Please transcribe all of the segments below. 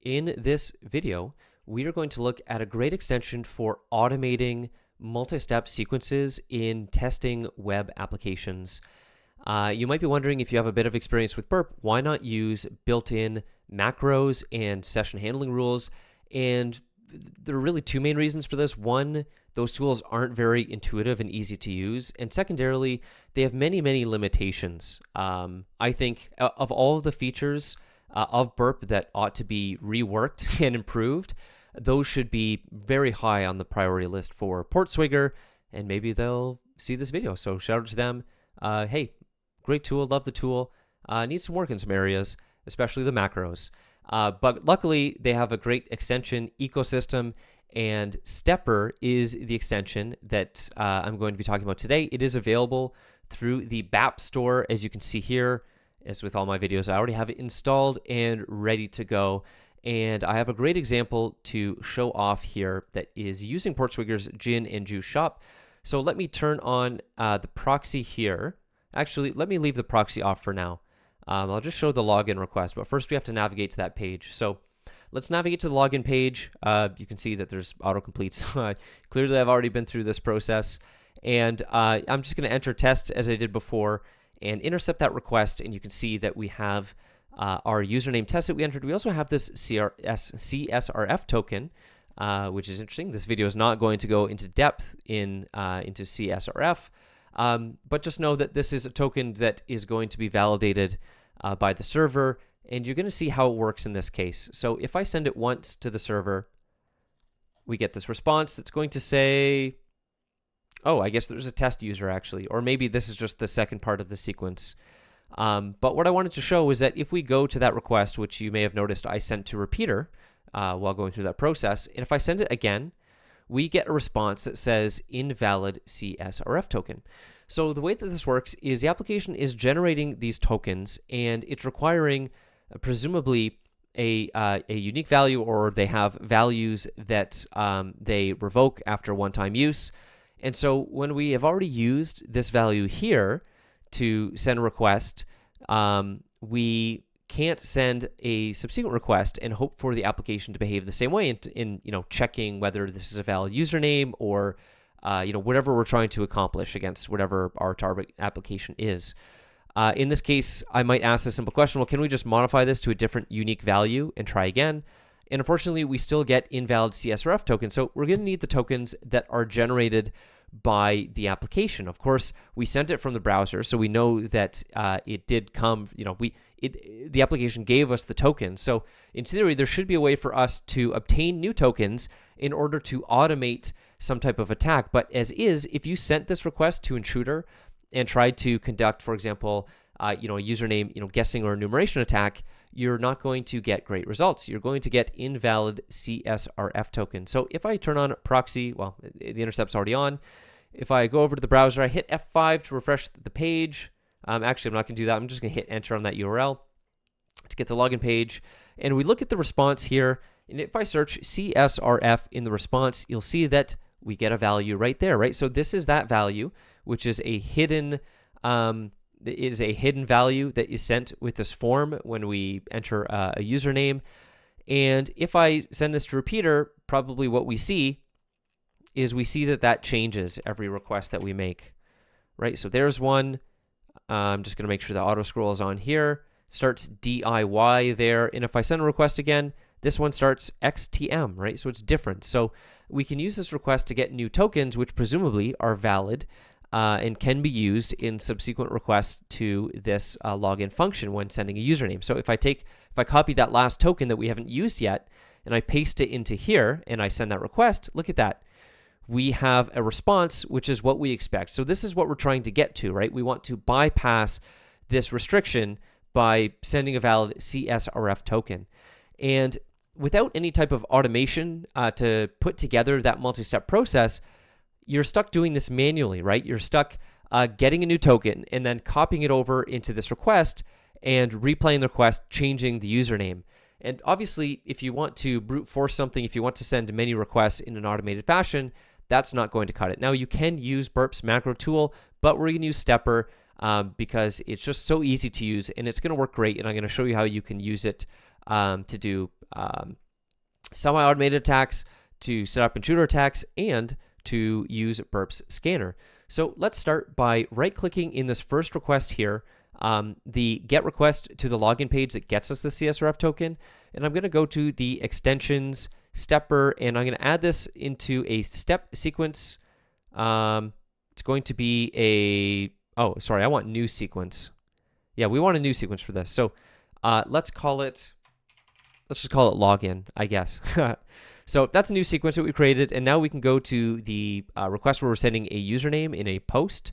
In this video, we are going to look at a great extension for automating multi-step sequences in testing web applications. You might be wondering, if you have a bit of experience with Burp, why not use built-in macros and session handling rules? And there are really two main reasons for this. One, those tools aren't very intuitive and easy to use. And secondarily, they have many, many limitations. I think of all of the features of Burp that ought to be reworked and improved, those should be very high on the priority list for PortSwigger, and maybe they'll see this video. So shout out to them. Hey, great tool, love the tool. Needs some work in some areas, especially the macros. But luckily, they have a great extension ecosystem, and Stepper is the extension that I'm going to be talking about today. It is available through the BAP store, as you can see here. As with all my videos, I already have it installed and ready to go. And I have a great example to show off here that is using PortSwigger's gin and juice shop. So let me turn on the proxy here. Actually, let me leave the proxy off for now. I'll just show the login request, but first we have to navigate to that page. So let's navigate to the login page. You can see that there's autocompletes. Clearly, I've already been through this process. And I'm just going to enter test as I did before and intercept that request. And you can see that we have our username test that we entered. We also have this CSRF token, which is interesting. This video is not going to go into depth into CSRF. But just know that this is a token that is going to be validated by the server, and you're going to see how it works in this case. So if I send it once to the server, we get this response that's going to say, oh, I guess there's a test user actually, or maybe this is just the second part of the sequence. But what I wanted to show is that if we go to that request, which you may have noticed I sent to Repeater while going through that process, and if I send it again, we get a response that says invalid CSRF token. So the way that this works is the application is generating these tokens, and it's requiring presumably a unique value, or they have values that they revoke after one-time use. And so when we have already used this value here to send a request, we can't send a subsequent request and hope for the application to behave the same way in checking whether this is a valid username or whatever we're trying to accomplish against whatever our target application is. In this case, I might ask the simple question, well, can we just modify this to a different unique value and try again? And unfortunately, we still get invalid CSRF tokens. So we're going to need the tokens that are generated by the application. Of course, we sent it from the browser, so we know that it did come, the application gave us the token. So in theory, there should be a way for us to obtain new tokens in order to automate some type of attack. But as is, if you sent this request to Intruder and tried to conduct, for example, a username, guessing or enumeration attack, you're not going to get great results. You're going to get invalid CSRF token. So if I turn on proxy, well, the intercept's already on. If I go over to the browser, I hit F5 to refresh the page. Actually, I'm not going to do that. I'm just going to hit enter on that URL to get the login page. And we look at the response here. And if I search CSRF in the response, you'll see that we get a value right there, right? So this is that value, which is a hidden value that is sent with this form when we enter a username. And if I send this to Repeater, probably what we see is that changes every request that we make, right? So there's one. I'm just going to make sure the auto scroll is on here. Starts DIY there. And if I send a request again, this one starts XTM, right? So it's different. So we can use this request to get new tokens, which presumably are valid and can be used in subsequent requests to this login function when sending a username. So if I copy that last token that we haven't used yet and I paste it into here and I send that request, look at that. We have a response, which is what we expect. So this is what we're trying to get to, right? We want to bypass this restriction by sending a valid CSRF token. And without any type of automation to put together that multi-step process, you're stuck doing this manually, right? You're stuck getting a new token and then copying it over into this request and replaying the request, changing the username. And obviously, if you want to brute force something, if you want to send many requests in an automated fashion, that's not going to cut it. Now, you can use Burp's macro tool, but we're going to use Stepper because it's just so easy to use and it's going to work great. And I'm going to show you how you can use it to do semi-automated attacks, to set up intruder attacks, and to use Burp's scanner. So let's start by right-clicking in this first request here, the get request to the login page that gets us the CSRF token, and I'm going to go to the extensions stepper, and I'm going to add this into a step sequence. It's going to be oh, sorry, I want new sequence. Yeah, we want a new sequence for this. So let's just call it login, I guess. So that's a new sequence that we created, and now we can go to the request where we're sending a username in a post,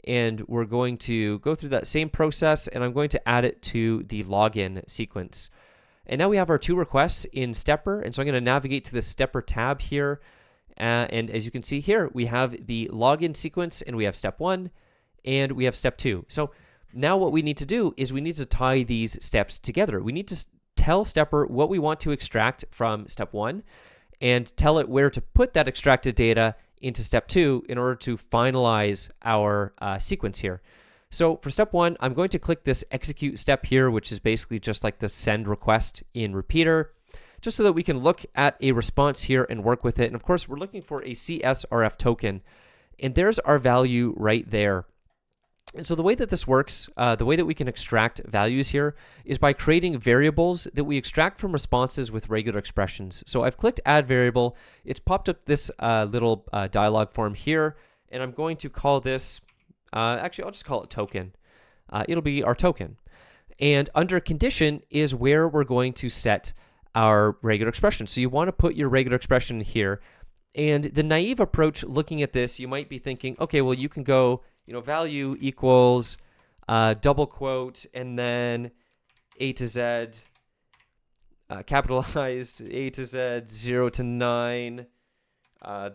and we're going to go through that same process, and I'm going to add it to the login sequence. And now we have our two requests in Stepper, and so I'm going to navigate to the Stepper tab here, and as you can see here, we have the login sequence, and we have step 1, and we have step 2. So now what we need to do is we need to tie these steps together. We need to tell Stepper what we want to extract from step 1 and tell it where to put that extracted data into step 2 in order to finalize our sequence here. So for step 1, I'm going to click this execute step here, which is basically just like the send request in Repeater, just so that we can look at a response here and work with it. And of course, we're looking for a CSRF token, and there's our value right there. And so the way that this works, the way that we can extract values here is by creating variables that we extract from responses with regular expressions. So I've clicked add variable. It's popped up this little dialog form here, and I'm going to call this, actually I'll just call it token. It'll be our token. And under condition is where we're going to set our regular expression. So you want to put your regular expression here. And the naive approach looking at this, you might be thinking, okay, well, you can go, value equals double quote, and then A to Z, capitalized A to Z, 0 to 9.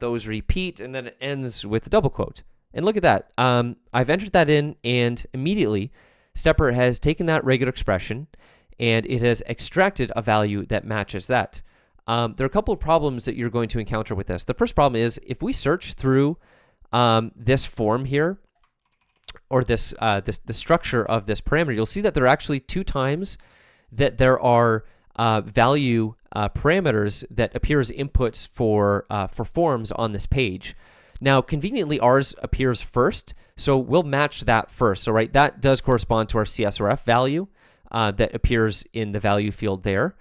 Those repeat, and then it ends with the double quote. And look at that. I've entered that in, and immediately Stepper has taken that regular expression, and it has extracted a value that matches that. There are a couple of problems that you're going to encounter with this. The first problem is if we search through this form here, or the structure of this parameter, you'll see that there are actually 2 times that there are value parameters that appear as inputs for forms on this page. Now, conveniently, ours appears first, so we'll match that first. So, right, that does correspond to our CSRF value that appears in the value field there.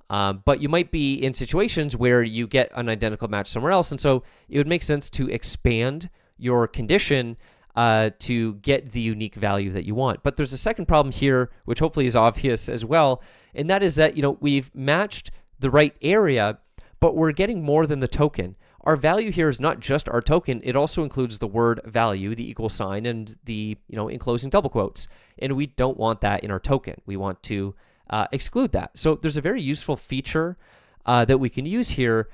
But you might be in situations where you get an identical match somewhere else, and so it would make sense to expand your condition to get the unique value that you want. But there's a second problem here, which hopefully is obvious as well, and that is that we've matched the right area, but we're getting more than the token. Our value here is not just our token, it also includes the word value, the equal sign, and the enclosing double quotes. And we don't want that in our token. We want to exclude that. So there's a very useful feature that we can use here,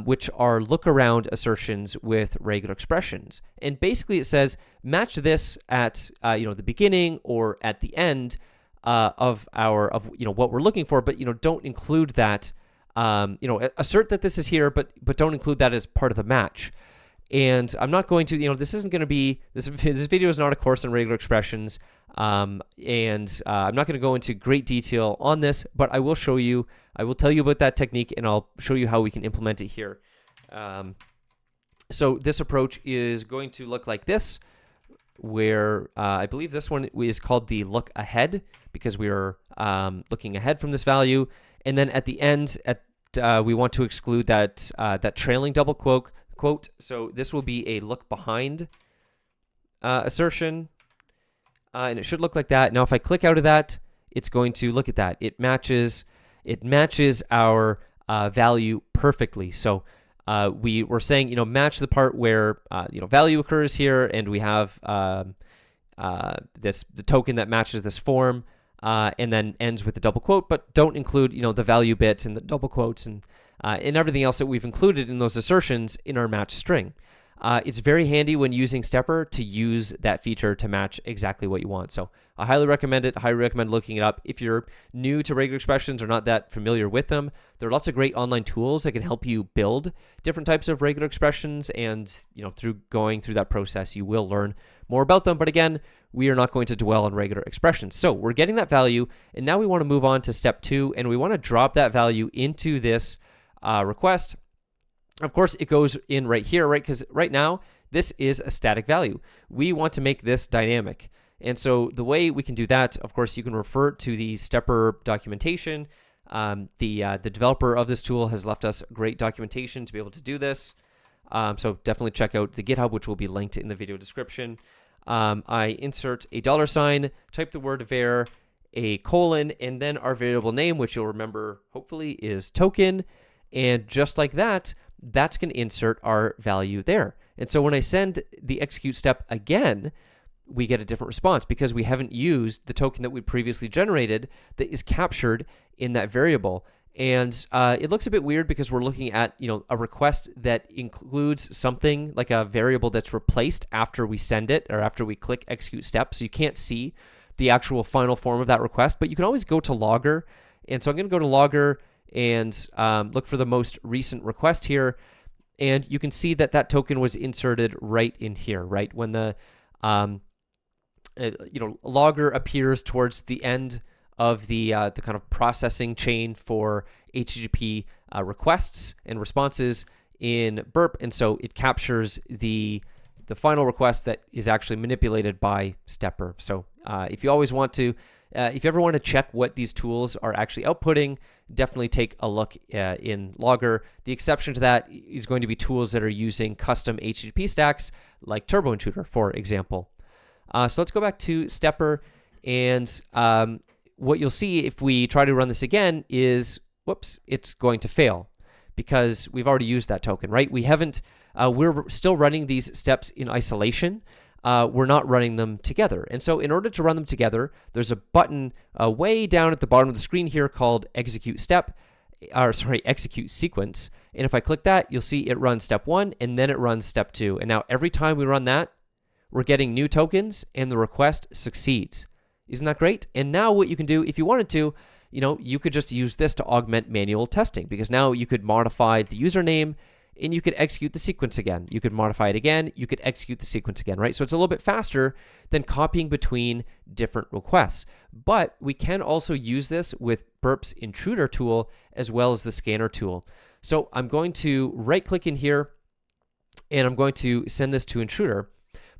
which are look-around assertions with regular expressions. And basically it says match this at the beginning or at the end of what we're looking for, but don't include that. Assert that this is here, but don't include that as part of the match. And I'm not going to, this isn't going to be, this video is not a course on regular expressions, and I'm not going to go into great detail on this, but I will tell you about that technique, and I'll show you how we can implement it here. So this approach is going to look like this, where I believe this one is called the look ahead, because we are looking ahead from this value. And then at the end, we want to exclude that trailing double quote. So this will be a look behind assertion, and it should look like that. Now, if I click out of that, it's going to look at that. It matches our value perfectly. So we were saying, match the part where value occurs here, and we have the token that matches this form. And then ends with the double quote, but don't include, the value bit and the double quotes and everything else that we've included in those assertions in our match string. It's very handy when using Stepper to use that feature to match exactly what you want. So I highly recommend it. I highly recommend looking it up. If you're new to regular expressions or not that familiar with them, there are lots of great online tools that can help you build different types of regular expressions. And through going through that process, you will learn more about them. But again, we are not going to dwell on regular expressions. So we're getting that value, and now we want to move on to step 2, and we want to drop that value into this request. Of course, it goes in right here, right? Because right now, this is a static value. We want to make this dynamic. And so the way we can do that, of course, you can refer to the Stepper documentation. The developer of this tool has left us great documentation to be able to do this. So definitely check out the GitHub, which will be linked in the video description. I insert a $, type the word var, a colon, and then our variable name, which you'll remember, hopefully, is token. And just like that, that's going to insert our value there. And so when I send the execute step again, we get a different response because we haven't used the token that we previously generated that is captured in that variable. And it looks a bit weird because we're looking at a request that includes something like a variable that's replaced after we send it or after we click execute step. So you can't see the actual final form of that request, but you can always go to logger. And so I'm going to go to logger and look for the most recent request here, and you can see that that token was inserted right in here, right when the logger appears towards the end of the kind of processing chain for HTTP requests and responses in Burp, and so it captures the final request that is actually manipulated by Stepper. So if you always want to if you ever want to check what these tools are actually outputting, definitely take a look in Logger. The exception to that is going to be tools that are using custom HTTP stacks like Turbo Intruder, for example. So let's go back to Stepper, and what you'll see if we try to run this again is, whoops, it's going to fail because we've already used that token, right? We haven't, we're still running these steps in isolation. We're not running them together. And so in order to run them together, there's a button way down at the bottom of the screen here called execute sequence. And if I click that, you'll see it runs step 1 and then it runs step 2. And now every time we run that, we're getting new tokens and the request succeeds. Isn't that great? And now what you can do, if you wanted to, you could just use this to augment manual testing, because now you could modify the username and you could execute the sequence again. You could modify it again. You could execute the sequence again, right? So it's a little bit faster than copying between different requests. But we can also use this with Burp's Intruder tool as well as the scanner tool. So I'm going to right-click in here, and I'm going to send this to Intruder.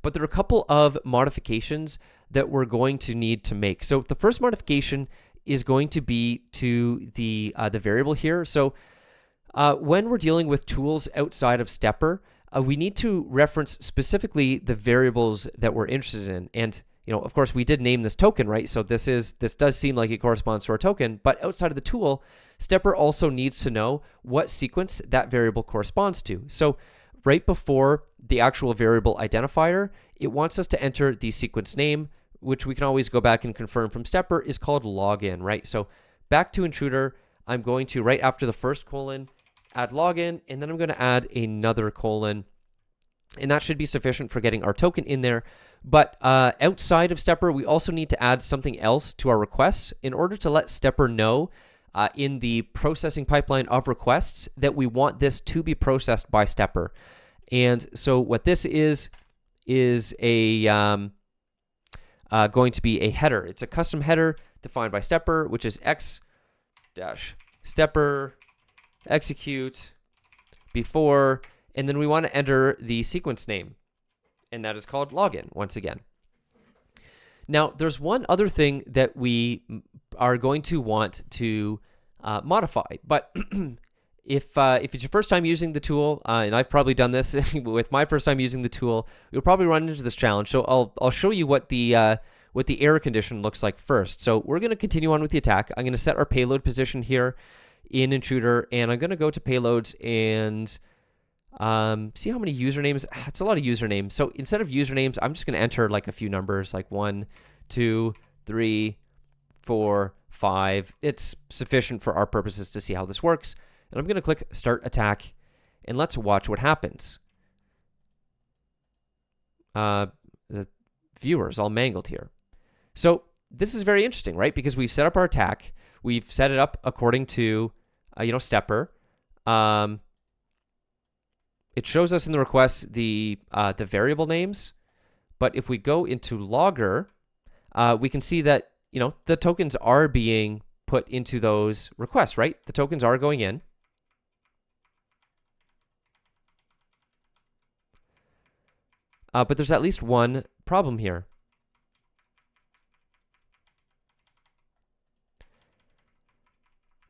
But there are a couple of modifications that we're going to need to make. So the first modification is going to be to the variable here. So when we're dealing with tools outside of Stepper, we need to reference specifically the variables that we're interested in. And of course, we did name this token, right? So this does seem like it corresponds to our token. But outside of the tool, Stepper also needs to know what sequence that variable corresponds to. So right before the actual variable identifier, it wants us to enter the sequence name, which we can always go back and confirm from Stepper is called login, right? So back to Intruder, I'm going to, right after the first colon, add login, and then I'm going to add another colon, and that should be sufficient for getting our token in there. But outside of Stepper, we also need to add something else to our requests in order to let Stepper know in the processing pipeline of requests that we want this to be processed by Stepper. And so what this is a going to be a header. It's a custom header defined by Stepper, which is x-stepper execute before, and then we want to enter the sequence name, and that is called login once again. Now, there's one other thing that we are going to want to modify, but if it's your first time using the tool, and I've probably done this with my first time using the tool, you'll probably run into this challenge. So I'll show you what the error condition looks like first. So we're going to continue on with the attack. I'm going to set our payload position here in Intruder, and I'm going to go to payloads and see how many usernames. It's a lot of usernames. So instead of usernames, I'm just going to enter like a few numbers, like 1, 2, 3, 4, 5. It's sufficient for our purposes to see how this works. And I'm going to click Start Attack, and let's watch what happens. the viewer's all mangled here. So this is very interesting, right? Because we've set up our attack. We've set it up according to, stepper. It shows us in the request the variable names. But if we go into logger, we can see that, the tokens are being put into those requests, right? The tokens are going in. But there's at least one problem here.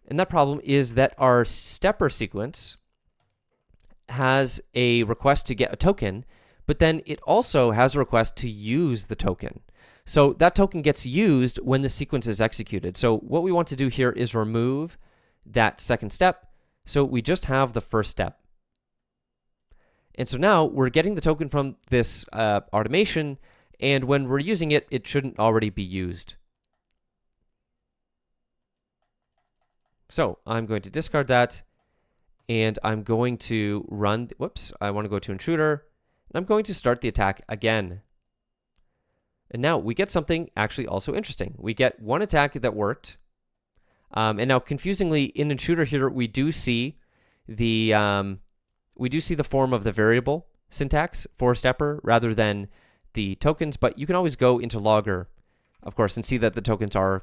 And that problem is that our stepper sequence has a request to get a token, but then it also has a request to use the token. So that token gets used when the sequence is executed. So what we want to do here is remove that second step. So we just have the first step. And so now we're getting the token from this automation, and when we're using it, it shouldn't already be used. So I'm going to discard that, and I'm going to run, I want to go to Intruder, and I'm going to start the attack again. And now we get something actually also interesting. We get one attack that worked, and now confusingly in Intruder here, we do see the form of the variable syntax for stepper rather than the tokens, but you can always go into logger, of course, and see that the tokens are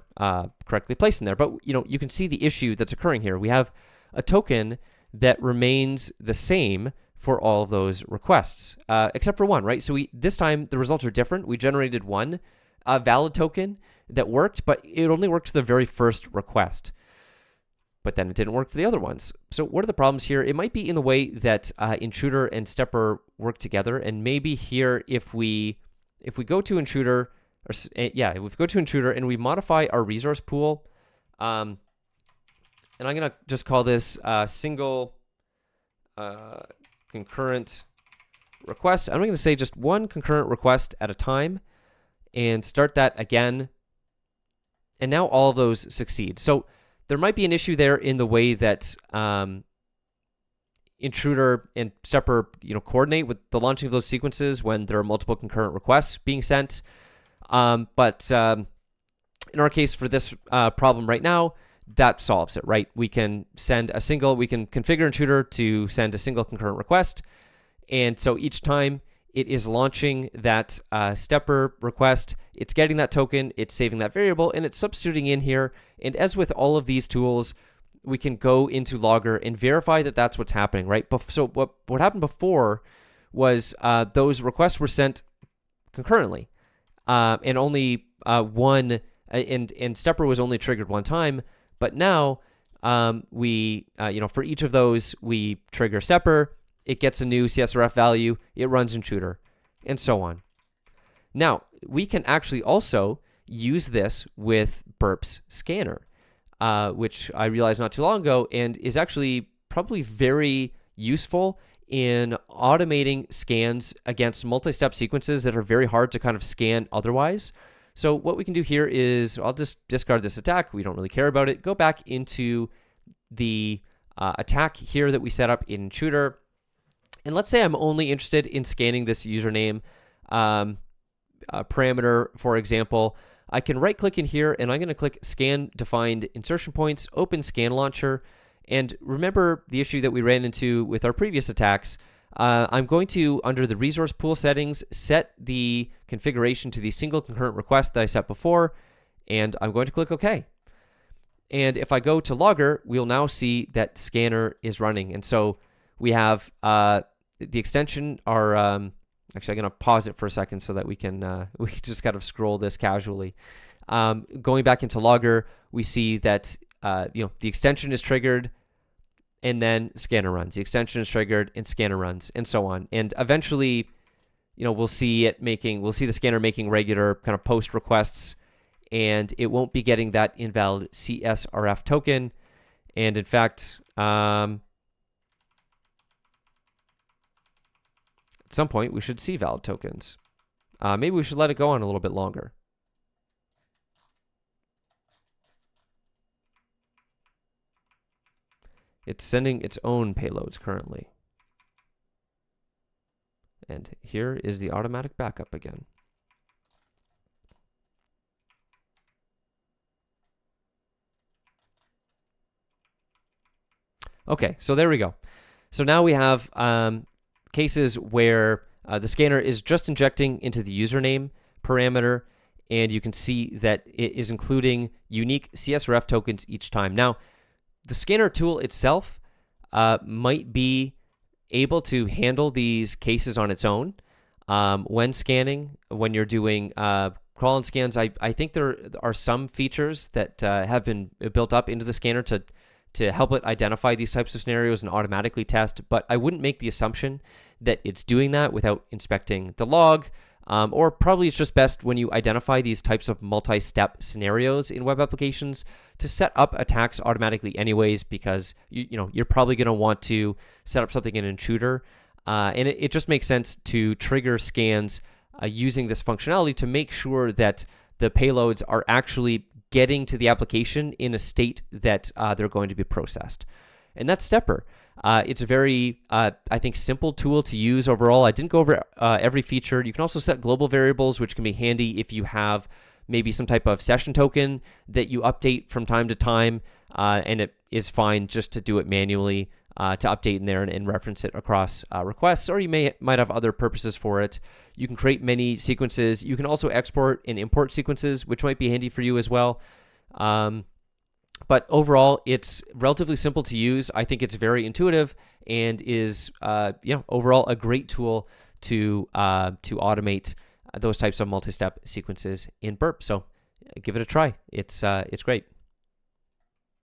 correctly placed in there. But you can see the issue that's occurring here. We have a token that remains the same for all of those requests, except for one, right? So this time the results are different. We generated one valid token that worked, but it only worked for the very first request. But then it didn't work for the other ones. So what are the problems here? It might be in the way that Intruder and Stepper work together, and maybe here if we go to Intruder, if we go to Intruder and we modify our resource pool, and I'm gonna just call this single concurrent request. I'm going to say just one concurrent request at a time, and start that again. And now all of those succeed. So there might be an issue there in the way that Intruder and Stepper, coordinate with the launching of those sequences when there are multiple concurrent requests being sent. But in our case for this problem right now, that solves it, right? We can configure Intruder to send a single concurrent request. And so each time it is launching that stepper request, it's getting that token, it's saving that variable, and it's substituting in here. And as with all of these tools, we can go into logger and verify that that's what's happening, right? So what happened before was those requests were sent concurrently, and only one, and stepper was only triggered one time. But now for each of those, we trigger stepper, it gets a new CSRF value, it runs Intruder, and so on. Now, we can actually also use this with Burp's scanner, which I realized not too long ago, and is actually probably very useful in automating scans against multi-step sequences that are very hard to kind of scan otherwise. So what we can do here is, I'll just discard this attack. We don't really care about it. Go back into the attack here that we set up in Intruder. And let's say I'm only interested in scanning this username parameter, for example. I can right-click in here, and I'm going to click Scan Defined Insertion Points, Open Scan Launcher. And remember the issue that we ran into with our previous attacks. I'm going to, under the resource pool settings, set the configuration to the single concurrent request that I set before, and I'm going to click OK. And if I go to logger, we'll now see that scanner is running. And so we have the extension are, actually I'm going to pause it for a second so that we can just kind of scroll this casually. Going back into logger, we see that the extension is triggered, and then scanner runs. The extension is triggered, and scanner runs, and so on. And eventually, we'll see the scanner making regular kind of post requests, and it won't be getting that invalid CSRF token. And in fact, at some point, we should see valid tokens. Maybe we should let it go on a little bit longer. It's sending its own payloads currently. And here is the automatic backup again. Okay, so there we go. So now we have cases where the scanner is just injecting into the username parameter, and you can see that it is including unique CSRF tokens each time. Now, the scanner tool itself might be able to handle these cases on its own when scanning, when you're doing crawl-in scans. I think there are some features that have been built up into the scanner to help it identify these types of scenarios and automatically test, but I wouldn't make the assumption that it's doing that without inspecting the log, or probably it's just best when you identify these types of multi-step scenarios in web applications to set up attacks automatically anyways, because you're probably going to want to set up something in Intruder, and it just makes sense to trigger scans using this functionality to make sure that the payloads are actually getting to the application in a state that they're going to be processed. And that's Stepper. It's a very, I think, simple tool to use overall. I didn't go over every feature. You can also set global variables, which can be handy if you have maybe some type of session token that you update from time to time, and it is fine just to do it manually to update in there and reference it across requests, or you might have other purposes for it. You can create many sequences. You can also export and import sequences, which might be handy for you as well. But overall, it's relatively simple to use. I think it's very intuitive and is overall a great tool to automate those types of multi-step sequences in Burp. So give it a try. It's great.